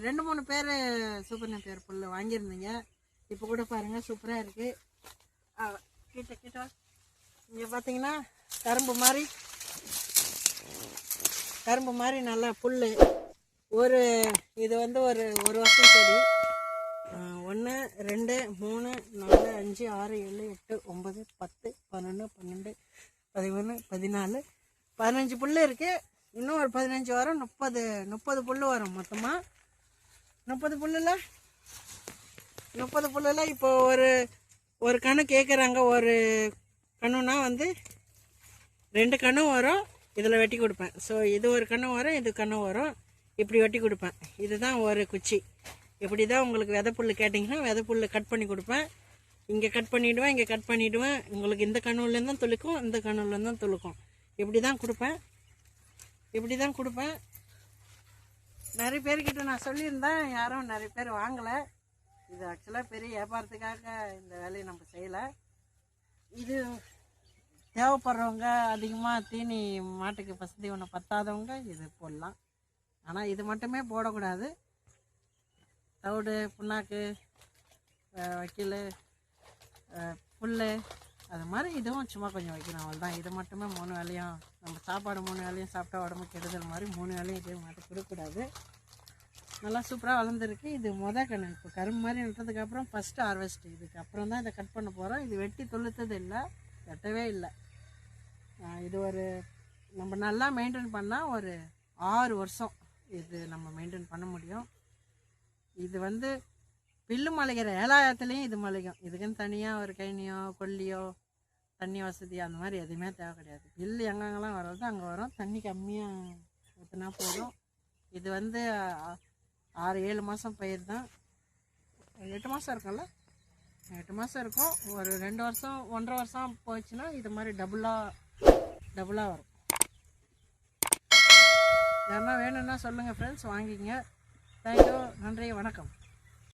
2-3 பேர் super Napier புல் வாங்கியிருந்தீங்க. இப்போ கூட பாருங்கள் சூப்பராக இருக்குது. கிட்ட இங்கே பார்த்தீங்கன்னா கரும்பு மாதிரி நல்லா புல். இது வந்து ஒரு வருஷம் செடி. 1 2 3 4 5 6 7 8 9 10 11 12 11 14 15 புல் இருக்குது. இன்னும் ஒரு 15 வரும். 30 புல் வரும். மொத்தமாக 30 புல்லில் இப்போ ஒரு கணு கேட்குறாங்க. ஒரு கணுன்னா வந்து 2 கணு வரும். இதில் வெட்டி கொடுப்பேன். ஸோ இது ஒரு கணு வரும், இது கணு வரும். இப்படி வெட்டி கொடுப்பேன். இதுதான் ஒரு குச்சி. இப்படி தான் உங்களுக்கு விதை புல் கேட்டிங்கன்னா விதை புல் கட் பண்ணி கொடுப்பேன். இங்கே கட் பண்ணிவிடுவேன், இங்கே கட் பண்ணிவிடுவேன். உங்களுக்கு இந்த கணுவிலேருந்து தான் துளுக்கும், இந்த கணுவிலேருந்து தான் துளுக்கும். இப்படி தான் கொடுப்பேன். நிறைய பேர்கிட்ட நான் சொல்லியிருந்தேன், யாரும் நிறைய பேர் வாங்கலை. இது ஆக்சுவலாக பெரிய வியாபாரத்துக்காக இந்த வேலையை நம்ம செய்யலை. இது தேவைப்படுறவங்க, அதிகமாக தீனி மாட்டுக்கு பசதி ஒன்று பத்தாதவங்க இது போடலாம். ஆனால் இது மட்டுமே போடக்கூடாது. தவிடு, புண்ணாக்கு, வைக்கல், புல், அது மாதிரி இதுவும் சும்மா கொஞ்சம் வைக்கணும். அவ்வளோதான். இது மட்டுமே 3 வேலையும் நம்ம சாப்பாடு 3 வேலையும் சாப்பிட்டா உடம்பு கெடுதல் மாதிரி 3 வேலையும் இதே மாட்டு கொடுக்கக்கூடாது. நல்லா சூப்பராக வளர்ந்துருக்கு. இது கணு. இப்போ கரும்பு மாதிரி நட்டதுக்கப்புறம் ஃபஸ்ட்டு ஹார்வெஸ்ட்டு. இதுக்கப்புறம் தான் இதை கட் பண்ண போகிறோம். இது வெட்டி தொழுத்தது இல்லை, வெட்டவே இல்லை. இது நம்ம நல்லா மெயின்டைன் பண்ணால் ஒரு 6 வருஷம் இது நம்ம மெயின்டைன் பண்ண முடியும். இது வந்து பில்லு மலைக்கிற ஏலாயத்துலேயும் இது மலைக்கும். இதுக்குன்னு தனியாக ஒரு கைனியோ கொல்லியோ தண்ணி வசதி அந்த மாதிரி எதுவுமே தேவை கிடையாது. பில்லு எங்கெங்கெல்லாம் வர்றது அங்கே வரும். தண்ணி கம்மியாக ஊற்றினா போதும். இது வந்து 6-7 மாதம் பயிர் தான். 8 மாதம் இருக்கும்ல, 8 மாதம் இருக்கும். ஒரு 2 வருஷம் 1.5 வருஷம் போச்சுன்னா இது மாதிரி டபுளாக வரும். யாருன்னா வேணும்னா சொல்லுங்கள் ஃப்ரெண்ட்ஸ், வாங்கிங்க. தேங்க்யூ. நன்றி, வணக்கம்.